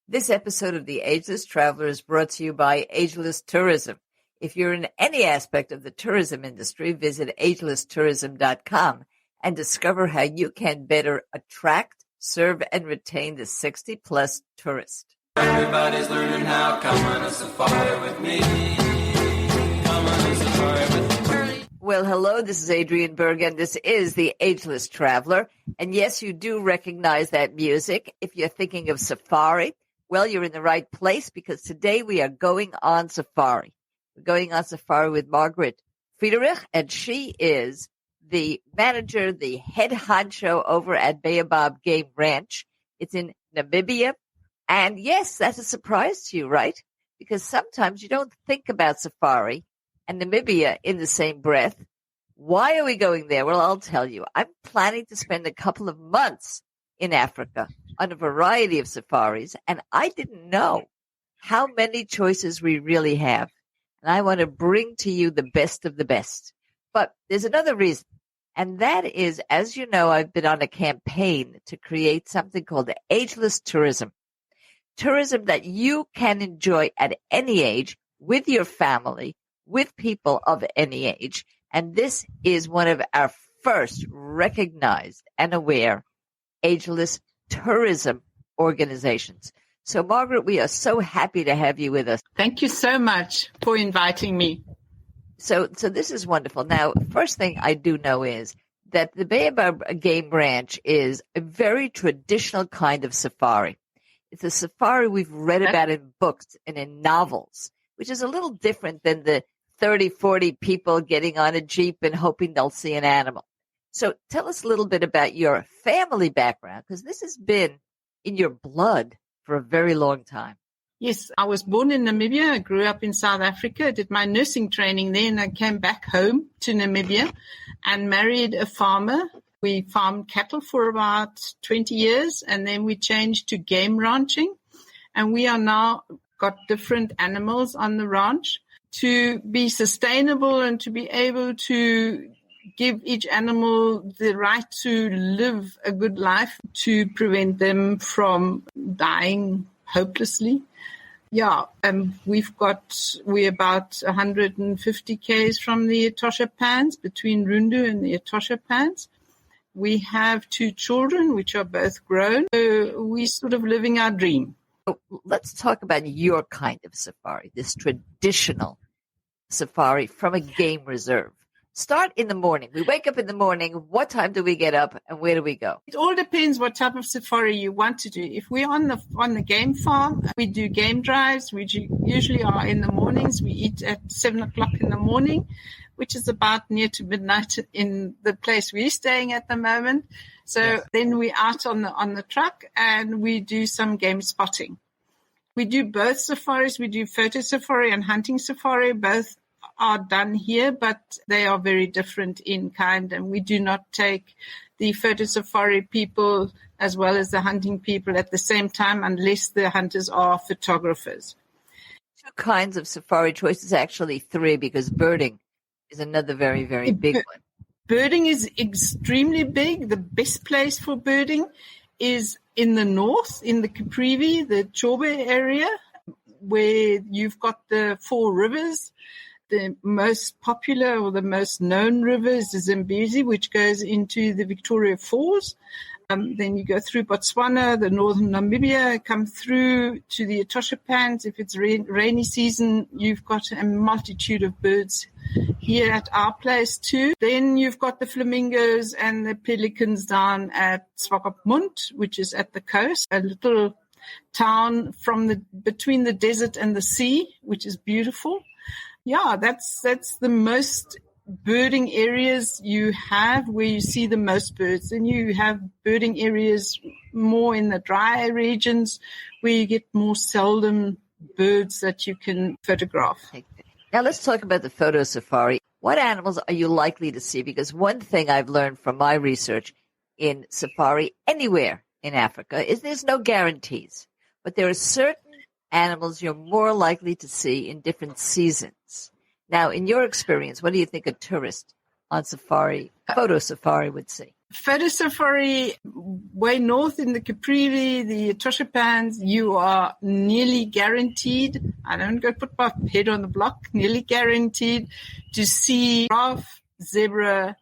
This episode of the Ageless Traveler is brought to you by Ageless Tourism. If you're in any aspect of the tourism industry, visit agelesstourism.com and discover how you can better attract, serve, and retain the 60-plus tourist. Everybody's learning how. Come on a safari with me. Come on a safari with me. Well, hello, this is Adrienne Berg, and this is the Ageless Traveler. And yes, you do recognize that music. If you're thinking of safari, well, you're in the right place because today we are going on safari. We're going on safari with Margaret Federich, and she is the manager, the head honcho over at Baobab Game Ranch. It's in Namibia. And yes, that's a surprise to you, right? Because sometimes you don't think about safari and Namibia in the same breath. Why are we going there? Well, I'll tell you. I'm planning to spend a couple of months in Africa on a variety of safaris, and I didn't know how many choices we really have. And I want to bring to you the best of the best. But there's another reason, and that is, as you know, I've been on a campaign to create something called Ageless Tourism. Tourism that you can enjoy at any age with your family, with people of any age. And this is one of our first recognized and aware Ageless Tourism organizations. So, Margaret, we are so happy to have you with us. Thank you so much for inviting me. So this is wonderful. Now, first thing I do know is that the Baobab Game Ranch is a very traditional kind of safari. It's a safari we've read about in books and in novels, which is a little different than the 30, 40 people getting on a Jeep and hoping they'll see an animal. So tell us a little bit about your family background, because this has been in your blood for a very long time. Yes, I was born in Namibia. I grew up in South Africa, did my nursing training there, and I came back home to Namibia and married a farmer. We farmed cattle for about 20 years, and then we changed to game ranching. And we are now got different animals on the ranch to be sustainable and to be able to give each animal the right to live a good life, to prevent them from dying hopelessly. Yeah, we're about 150 k's from the Etosha Pans, between Rundu and the Etosha Pans. We have 2 children, which are both grown. So we're sort of living our dream. Let's talk about your kind of safari, this traditional safari from a game reserve. Start in the morning. We wake up in the morning. What time do we get up and where do we go? It all depends what type of safari you want to do. If we're on the game farm, we do game drives, which usually are in the mornings. We eat at 7 o'clock in the morning, which is about near to midnight in the place we're staying at the moment. So Then we're out on the truck and we do some game spotting. We do both safaris. We do photo safari and hunting safari. Both are done here, but they are very different in kind, and we do not take the photo safari people as well as the hunting people at the same time unless the hunters are photographers. 2 kinds of safari choices, actually 3, because birding is another very, very big one. Birding is extremely big. The best place for birding is in the north, in the Caprivi, the Chobe area, where you've got the 4 rivers. The most popular or the most known river is the Zambezi, which goes into the Victoria Falls. Then you go through Botswana, the northern Namibia, come through to the Etosha Pans. If it's rainy season, you've got a multitude of birds here at our place too. Then you've got the flamingos and the pelicans down at Swakopmund, which is at the coast, a little town between the desert and the sea, which is beautiful. Yeah, that's the most birding areas you have where you see the most birds. Then you have birding areas more in the dry regions where you get more seldom birds that you can photograph. Now let's talk about the photo safari. What animals are you likely to see? Because one thing I've learned from my research in safari anywhere in Africa is there's no guarantees, but there are certain animals you're more likely to see in different seasons. Now, in your experience, what do you think a tourist on safari, photo safari would see? Photo safari, way north in the Caprivi, the Etoshapans, you are nearly guaranteed, I don't go put my head on the block, nearly guaranteed to see giraffe, zebra,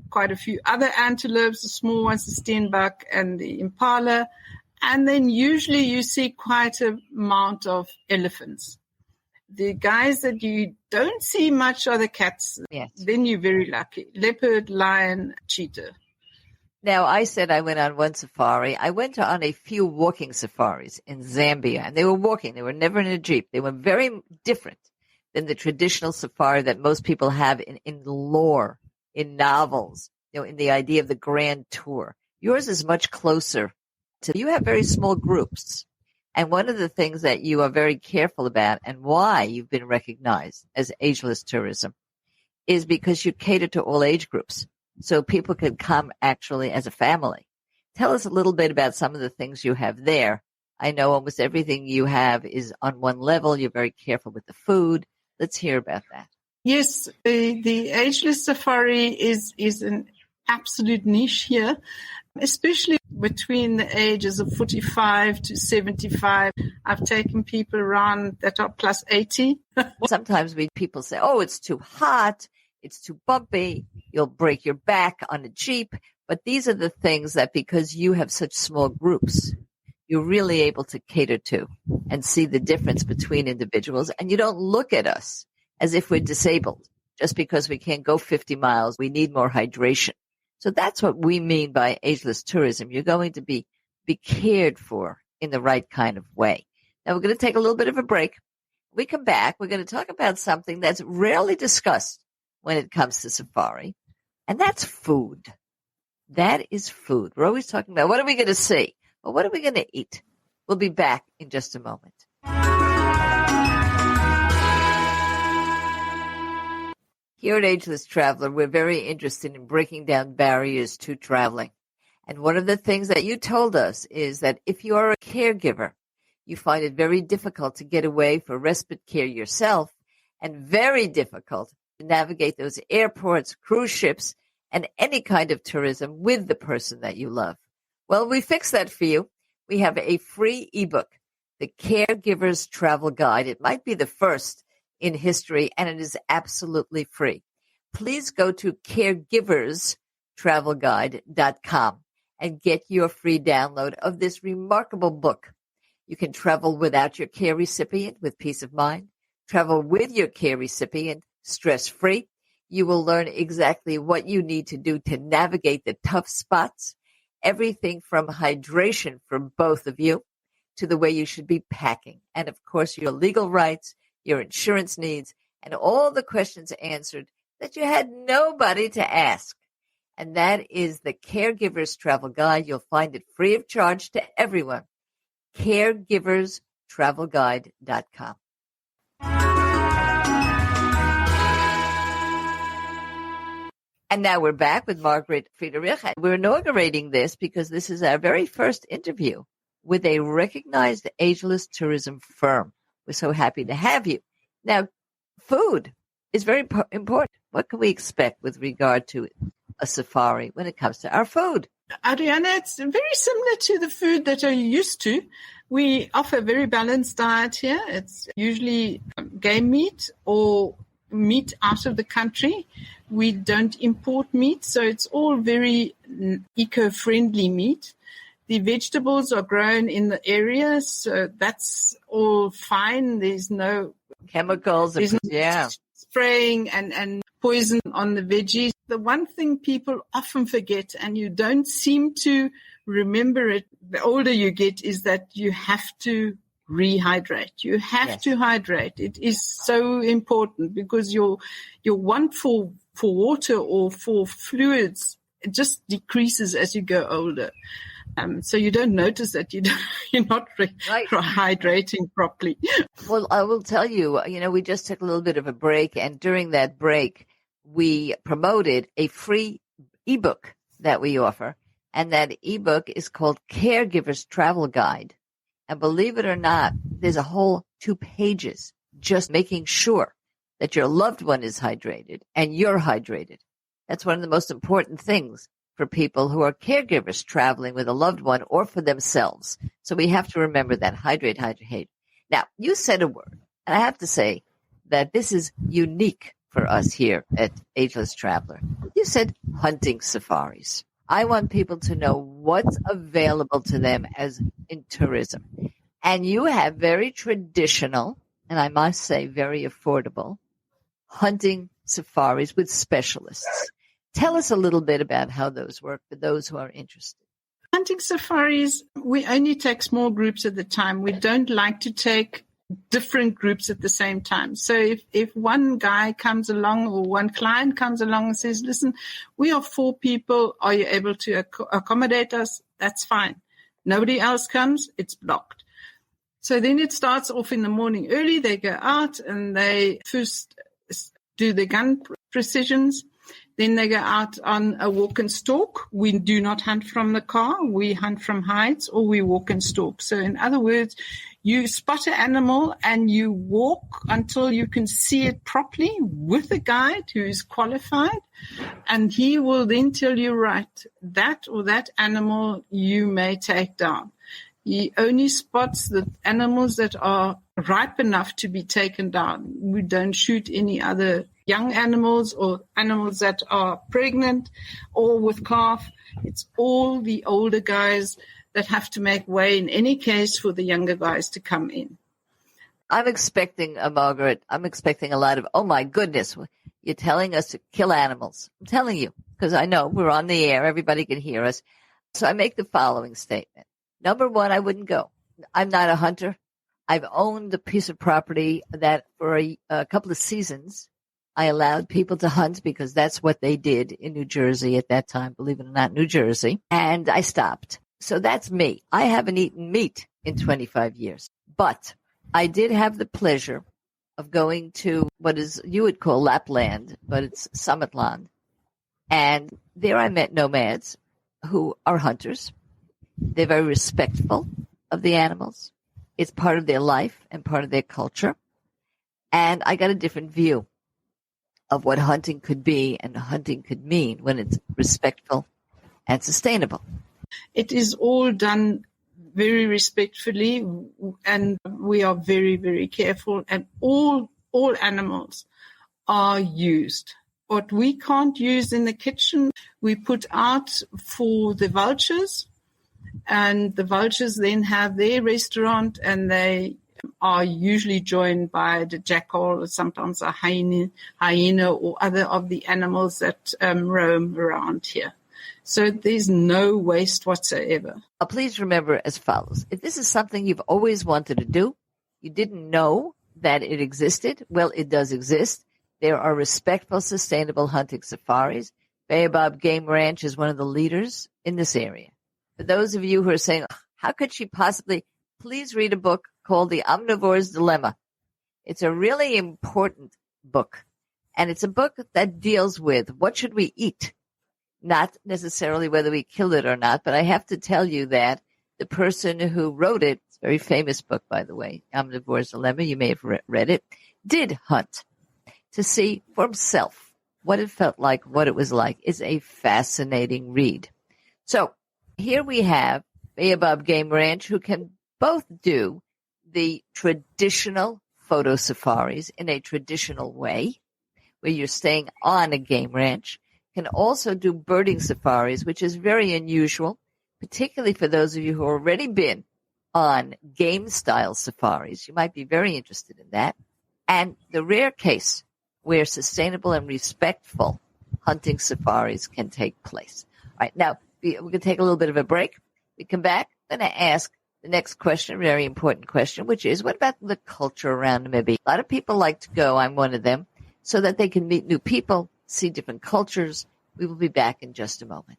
quite a few other antelopes, the small ones, the steenbok and the impala. And then usually you see quite a amount of elephants. The guys that you don't see much are the cats. Yes. Then you're very lucky. Leopard, lion, cheetah. Now, I said I went on one safari. I went on a few walking safaris in Zambia, and they were walking. They were never in a jeep. They were very different than the traditional safari that most people have in lore, in novels, in the idea of the grand tour. Yours is much closer to, you have very small groups. And one of the things that you are very careful about and why you've been recognized as Ageless Tourism is because you cater to all age groups. So people can come actually as a family. Tell us a little bit about some of the things you have there. I know almost everything you have is on one level. You're very careful with the food. Let's hear about that. Yes, the Ageless Safari is an absolute niche here, especially between the ages of 45 to 75. I've taken people around that are plus 80. Sometimes people say, oh, it's too hot, it's too bumpy, you'll break your back on a Jeep. But these are the things that because you have such small groups, you're really able to cater to and see the difference between individuals. And you don't look at us as if we're disabled just because we can't go 50 miles. We need more hydration. So that's what we mean by ageless tourism. You're going to be cared for in the right kind of way. Now we're going to take a little bit of a break. When we come back, we're going to talk about something that's rarely discussed when it comes to safari, and that's food. That is food. We're always talking about what are we going to see? Well, what are we going to eat? We'll be back in just a moment. Here at Ageless Traveler, we're very interested in breaking down barriers to traveling. And one of the things that you told us is that if you are a caregiver, you find it very difficult to get away for respite care yourself and very difficult to navigate those airports, cruise ships, and any kind of tourism with the person that you love. Well, we fixed that for you. We have a free ebook, The Caregivers Travel Guide. It might be the first in history, and it is absolutely free. Please go to caregiverstravelguide.com and get your free download of this remarkable book. You can travel without your care recipient with peace of mind, travel with your care recipient stress-free. You will learn exactly what you need to do to navigate the tough spots, everything from hydration for both of you to the way you should be packing. And of course, your legal rights, your insurance needs, and all the questions answered that you had nobody to ask. And that is the Caregivers Travel Guide. You'll find it free of charge to everyone. Caregiverstravelguide.com. And now we're back with Margaret Federich. We're inaugurating this because this is our very first interview with a recognized ageless tourism firm. We're so happy to have you. Now, food is very important. What can we expect with regard to a safari when it comes to our food? Adriana, it's very similar to the food that you're used to. We offer a very balanced diet here. It's usually game meat or meat out of the country. We don't import meat, so it's all very eco-friendly meat. The vegetables are grown in the area, so that's all fine. There's no chemicals, spraying and poison on the veggies. The one thing people often forget, and you don't seem to remember it the older you get, is that you have to rehydrate. You have to hydrate. It is so important because your want for water or for fluids, it just decreases as you go older. So you don't notice that you're not hydrating properly. Well, I will tell you, we just took a little bit of a break, and during that break, we promoted a free ebook that we offer, and that ebook is called Caregivers Travel Guide. And believe it or not, there's a whole 2 pages just making sure that your loved one is hydrated and you're hydrated. That's one of the most important things for people who are caregivers traveling with a loved one or for themselves. So we have to remember that. Hydrate, hydrate. Now, you said a word, and I have to say that this is unique for us here at Ageless Traveler. You said hunting safaris. I want people to know what's available to them as in tourism. And you have very traditional, and I must say very affordable, hunting safaris with specialists. Tell us a little bit about how those work for those who are interested. Hunting safaris, we only take small groups at a time. We don't like to take different groups at the same time. So if one guy comes along or one client comes along and says, listen, we are 4 people. Are you able to accommodate us? That's fine. Nobody else comes. It's blocked. So then it starts off in the morning early. They go out and they first do the gun precisions. Then they go out on a walk and stalk. We do not hunt from the car. We hunt from heights or we walk and stalk. So in other words, you spot an animal and you walk until you can see it properly with a guide who is qualified. And he will then tell you, right, that or that animal you may take down. He only spots the animals that are ripe enough to be taken down. We don't shoot any other young animals or animals that are pregnant or with calf. It's all the older guys that have to make way in any case for the younger guys to come in. I'm expecting, Margaret, I'm expecting a lot of, oh my goodness, you're telling us to kill animals. I'm telling you, because I know we're on the air, everybody can hear us. So I make the following statement. Number one, I wouldn't go. I'm not a hunter. I've owned a piece of property that for a couple of seasons, I allowed people to hunt because that's what they did in New Jersey at that time, believe it or not, New Jersey. And I stopped. So that's me. I haven't eaten meat in 25 years, but I did have the pleasure of going to what is you would call Lapland, but it's Summitland. And there I met nomads who are hunters. They're very respectful of the animals. It's part of their life and part of their culture. And I got a different view of what hunting could be and hunting could mean when it's respectful and sustainable. It is all done very respectfully, and we are very, very careful, and all animals are used. What we can't use in the kitchen, we put out for the vultures, and the vultures then have their restaurant, and they are usually joined by the jackal or sometimes a hyena or other of the animals that roam around here. So there's no waste whatsoever. Please remember as follows. If this is something you've always wanted to do, you didn't know that it existed, well, it does exist. There are respectful, sustainable hunting safaris. Baobab Game Ranch is one of the leaders in this area. For those of you who are saying, how could she possibly, please read a book called The Omnivore's Dilemma. It's a really important book, and it's a book that deals with what should we eat, not necessarily whether we kill it or not. But I have to tell you that the person who wrote it, it's a very famous book, by the way, Omnivore's Dilemma, you may have read it, did hunt to see for himself what it felt like, what it was like. It's a fascinating read. So here we have Baobab Game Ranch, who can both do the traditional photo safaris in a traditional way, where you're staying on a game ranch, can also do birding safaris, which is very unusual, particularly for those of you who have already been on game-style safaris. You might be very interested in that. And the rare case where sustainable and respectful hunting safaris can take place. All right, now, we're going to take a little bit of a break. We come back, I'm going to ask the next question, very important question, which is, what about the culture around Namibia? A lot of people like to go, I'm one of them, so that they can meet new people, see different cultures. We will be back in just a moment.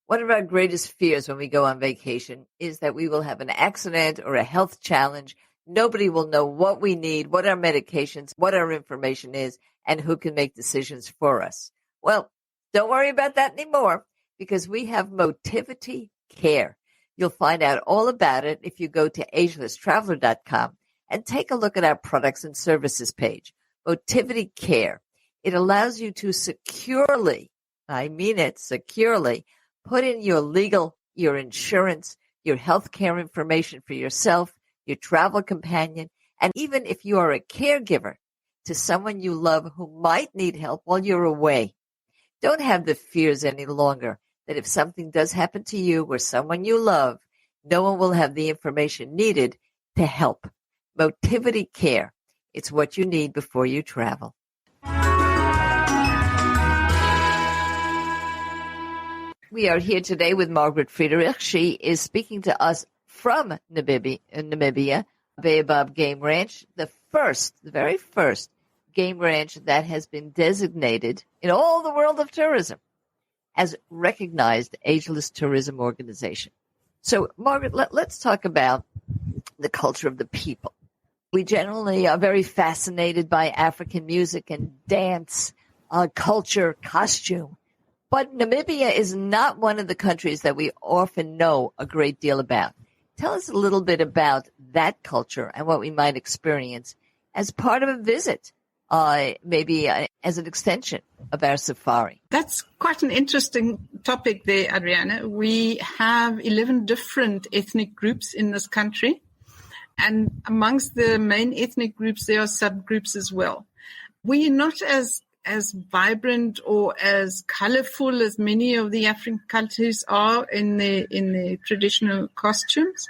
One of our greatest fears when we go on vacation is that we will have an accident or a health challenge. Nobody will know what we need, what our medications, what our information is, and who can make decisions for us. Well, don't worry about that anymore, because we have Motivity Care. You'll find out all about it if you go to agelesstraveler.com and take a look at our products and services page, Motivity Care. It allows you to securely, I mean it, securely, put in your legal, your insurance, your health care information for yourself, your travel companion, and even if you are a caregiver to someone you love who might need help while you're away. Don't have the fears any longer that if something does happen to you or someone you love, no one will have the information needed to help. Motivity Care. It's what you need before you travel. We are here today with Margaret Federich. She is speaking to us from Namibia, Baobab Game Ranch, the very first game ranch that has been designated in all the world of tourism as recognized Ageless Tourism organization. So, Margaret, let's talk about the culture of the people. We generally are very fascinated by African music and dance, culture, costume. But Namibia is not one of the countries that we often know a great deal about. Tell us a little bit about that culture and what we might experience as part of a visit, maybe as an extension of our safari. That's quite an interesting topic there, Adriana. We have 11 different ethnic groups in this country. And amongst the main ethnic groups, there are subgroups as well. We're not as vibrant or as colorful as many of the African cultures are in the traditional costumes.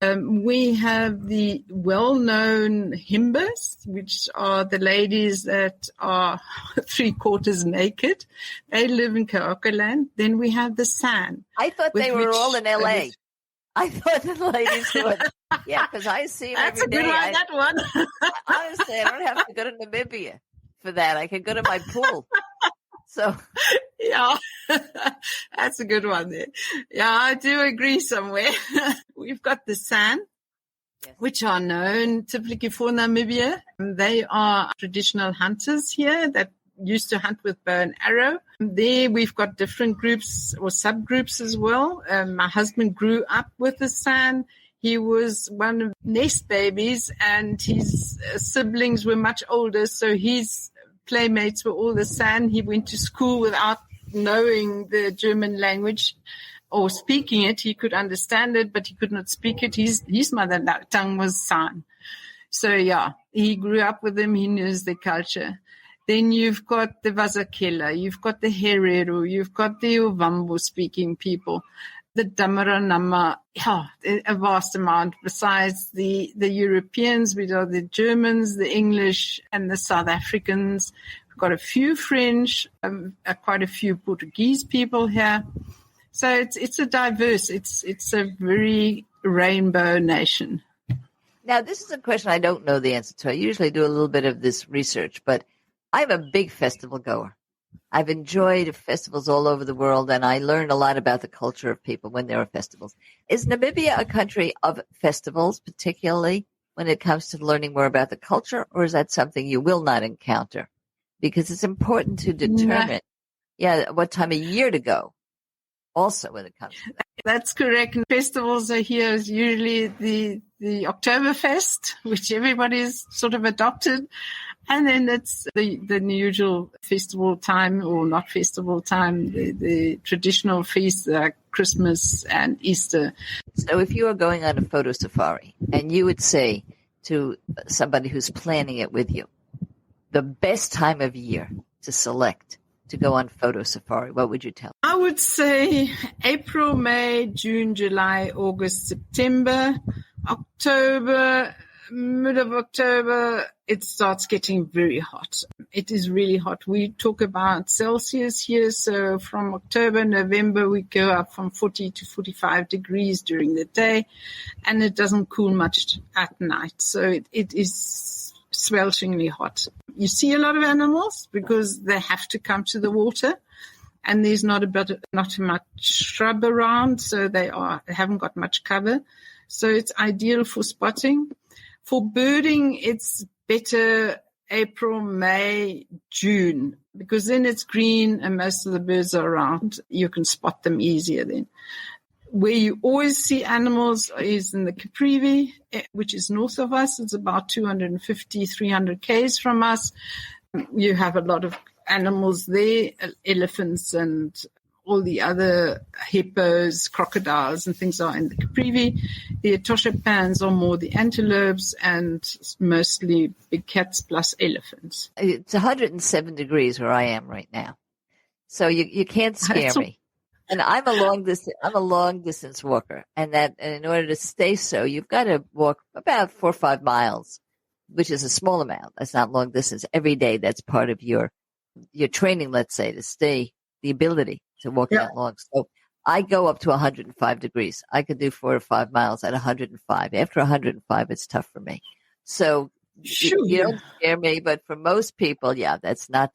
We have the well-known himbas, which are the ladies that are 3/4 naked. They live in Kaokaland. Then we have the San. I thought they were all in L.A. I thought the ladies were, yeah, because I see them every day. That's a good one, that one. Honestly, I don't have to go to Namibia for that. I can go to my pool. So, yeah, that's a good one there. Yeah, I do agree somewhere. We've got the San, yes, which are known typically for Namibia. They are traditional hunters here that used to hunt with bow and arrow. There we've got different groups or subgroups as well. My husband grew up with the San. He was one of nest babies and his siblings were much older, so his playmates were all the San. He went to school without knowing the German language or speaking it. He could understand it, but he could not speak it. His mother tongue was San. So, yeah, he grew up with them. He knows the culture. Then you've got the Vazakela, you've got the Herero, you've got the Ovambo-speaking people, the Damaranama, a vast amount. Besides the Europeans, we are the Germans, the English, and the South Africans. We've got a few French, quite a few Portuguese people here. So it's a diverse, it's a very rainbow nation. Now, this is a question I don't know the answer to. I usually do a little bit of this research, but I'm a big festival goer. I've enjoyed festivals all over the world, and I learn a lot about the culture of people when there are festivals. Is Namibia a country of festivals, particularly when it comes to learning more about the culture, or is that something you will not encounter? Because it's important to determine, what time of year to go, also when it comes to that. That's correct. Festivals are here is usually the Oktoberfest, which everybody's sort of adopted. And then it's the usual festival time, or not festival time, the traditional feasts like Christmas and Easter. So if you are going on a photo safari and you would say to somebody who's planning it with you, the best time of year to select to go on photo safari, what would you tell? I would say April, May, June, July, August, September, October, mid of October, it starts getting very hot. It is really hot. We talk about Celsius here. So from October, November, we go up from 40 to 45 degrees during the day, and it doesn't cool much at night. So it is swelteringly hot. You see a lot of animals because they have to come to the water, and there's not much shrub around, so they haven't got much cover. So it's ideal for spotting. For birding, it's better April, May, June, because then it's green and most of the birds are around. You can spot them easier then. Where you always see animals is in the Caprivi, which is north of us. It's about 250, 300 k's from us. You have a lot of animals there, elephants and all the other hippos, crocodiles and things are in the Caprivi. The Etosha Pans are more the antelopes and mostly big cats plus elephants. It's 107 degrees where I am right now. So you can't scare me. And I'm a long distance walker, and in order to stay so, you've got to walk about 4 or 5 miles, which is a small amount. That's not long distance every day. That's part of your training, let's say, to stay the ability to walk that long. So I go up to 105 degrees. I could do 4 or 5 miles at 105. After 105, it's tough for me. So you don't scare me, but for most people, it's not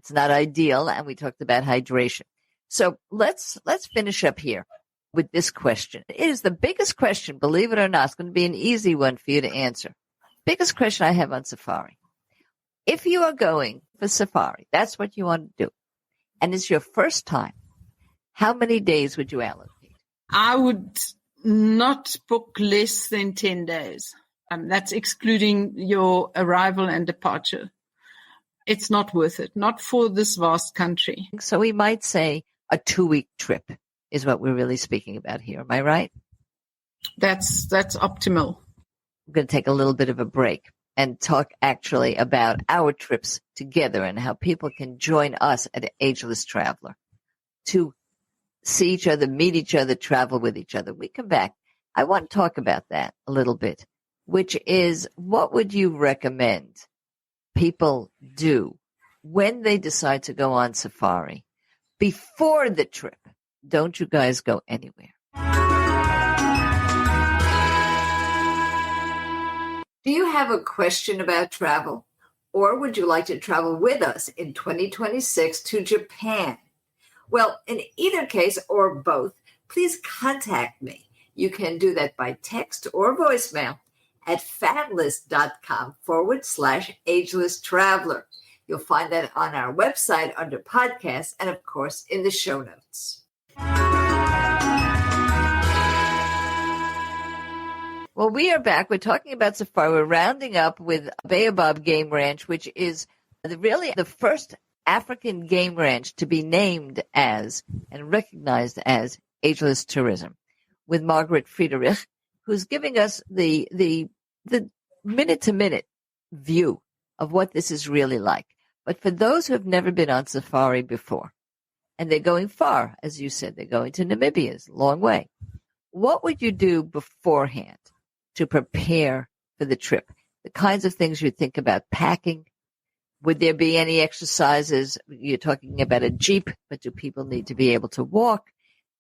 ideal. And we talked about hydration. So let's finish up here with this question. It is the biggest question, believe it or not. It's going to be an easy one for you to answer. Biggest question I have on safari. If you are going for safari, that's what you want to do, and it's your first time, how many days would you allocate? I would not book less than 10 days. That's excluding your arrival and departure. It's not worth it, not for this vast country. So we might say a 2-week trip is what we're really speaking about here. Am I right? That's optimal. I'm going to take a little bit of a break and talk actually about our trips together and how people can join us at Ageless Traveler to see each other, meet each other, travel with each other. We come back. I want to talk about that a little bit, which is what would you recommend people do when they decide to go on safari before the trip? Don't you guys go anywhere. Do you have a question about travel? Or would you like to travel with us in 2026 to Japan? Well, in either case or both, please contact me. You can do that by text or voicemail at fatlist.com/Ageless Traveler. You'll find that on our website under podcasts and, of course, in the show notes. Well, we are back. We're talking about safari. We're rounding up with Baobab Game Ranch, which is really the first African game ranch to be named as and recognized as Ageless Tourism, with Margaret Federich, who's giving us the minute-to-minute view of what this is really like. But for those who have never been on safari before, and they're going far, as you said, they're going to Namibia, it's a long way. What would you do beforehand to prepare for the trip? The kinds of things you think about packing. Would there be any exercises? You're talking about a Jeep, but do people need to be able to walk?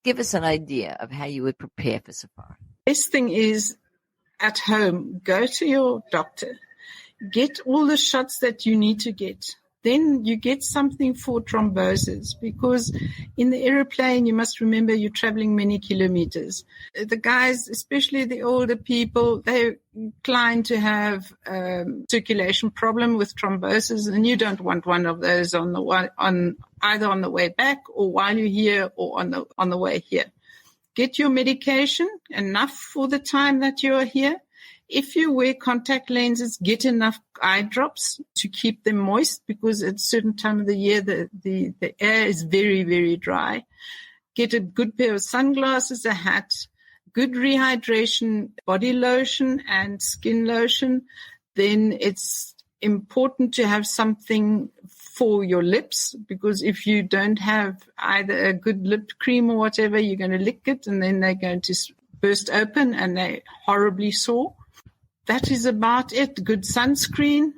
Give us an idea of how you would prepare for safari. Best thing is at home, go to your doctor, get all the shots that you need to get. Then you get something for thrombosis, because in the airplane, you must remember you're traveling many kilometers. The guys, especially the older people, they're inclined to have circulation problem with thrombosis, and you don't want one of those either on the way back or while you're here or on the way here. Get your medication, enough for the time that you're here. If you wear contact lenses, get enough eye drops to keep them moist, because at a certain time of the year, the air is very, very dry. Get a good pair of sunglasses, a hat, good rehydration, body lotion and skin lotion. Then it's important to have something for your lips, because if you don't have either a good lip cream or whatever, you're going to lick it and then they're going to burst open and they're horribly sore. That is about it. Good sunscreen,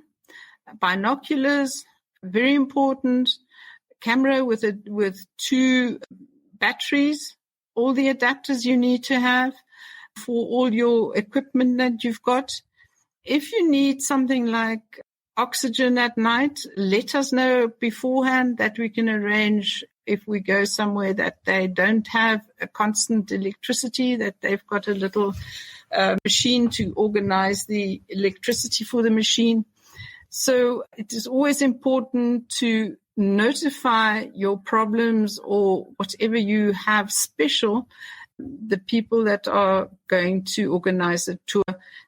binoculars, very important. Camera with 2 batteries, all the adapters you need to have for all your equipment that you've got. If you need something like oxygen at night, let us know beforehand, that we can arrange if we go somewhere that they don't have a constant electricity, that they've got a little machine to organize the electricity for the machine. So it is always important to notify your problems or whatever you have special the people that are going to organize a tour,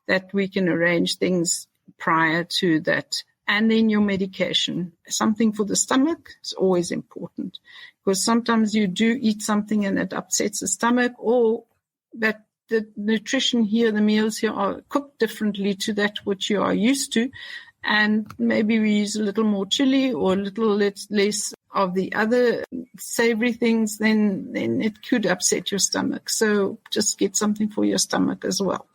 that we can arrange things prior to that. And then your medication. Something for the stomach is always important, because sometimes you do eat something and it upsets the stomach, or that the nutrition here, the meals here are cooked differently to that which you are used to. And maybe we use a little more chili or a little less of the other savory things, then it could upset your stomach. So just get something for your stomach as well.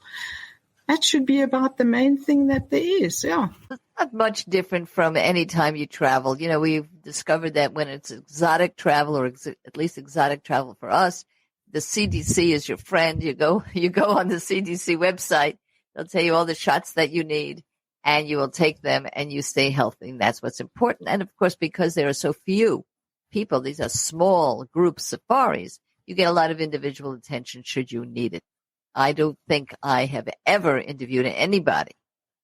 That should be about the main thing that there is, yeah. It's not much different from any time you travel. You know, we've discovered that when it's exotic travel, or at least exotic travel for us, the CDC is your friend. You go on the CDC website. They'll tell you all the shots that you need, and you will take them, and you stay healthy. And that's what's important. And, of course, because there are so few people, these are small group safaris, you get a lot of individual attention should you need it. I don't think I have ever interviewed anybody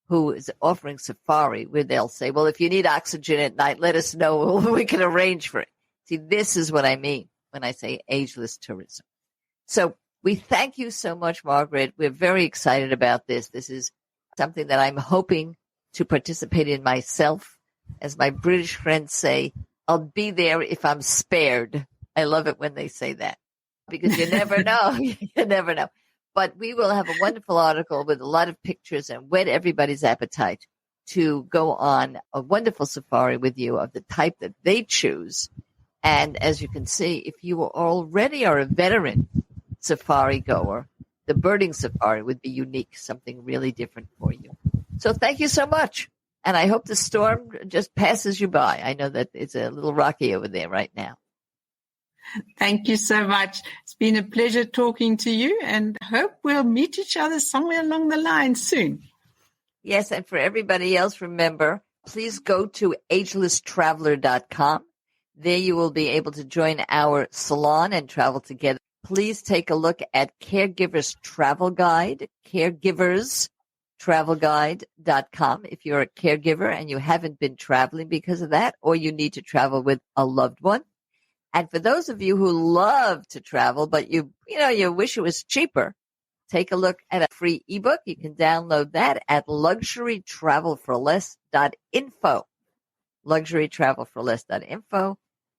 who is offering safari where they'll say, well, if you need oxygen at night, let us know. We can arrange for it. See, this is what I mean when I say ageless tourism. So we thank you so much, Margaret. We're very excited about this. This is something that I'm hoping to participate in myself. As my British friends say, I'll be there if I'm spared. I love it when they say that, because you never know. You never know. But we will have a wonderful article with a lot of pictures and whet everybody's appetite to go on a wonderful safari with you of the type that they choose. And as you can see, if you already are a veteran safari goer, the birding safari would be unique, something really different for you. So thank you so much. And I hope the storm just passes you by. I know that it's a little rocky over there right now. Thank you so much. It's been a pleasure talking to you, and hope we'll meet each other somewhere along the line soon. Yes, and for everybody else, remember, please go to agelesstraveler.com. There you will be able to join our salon and travel together. Please take a look at Caregivers Travel Guide, caregiverstravelguide.com. If you're a caregiver and you haven't been traveling because of that, or you need to travel with a loved one. And for those of you who love to travel, but you wish it was cheaper, take a look at a free ebook. You can download that at luxurytravelforless.info. Luxurytravelforless.info.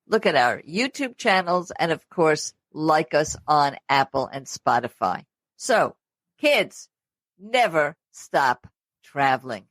Look at our YouTube channels, and of course, like us on Apple and Spotify. So, kids, never stop traveling.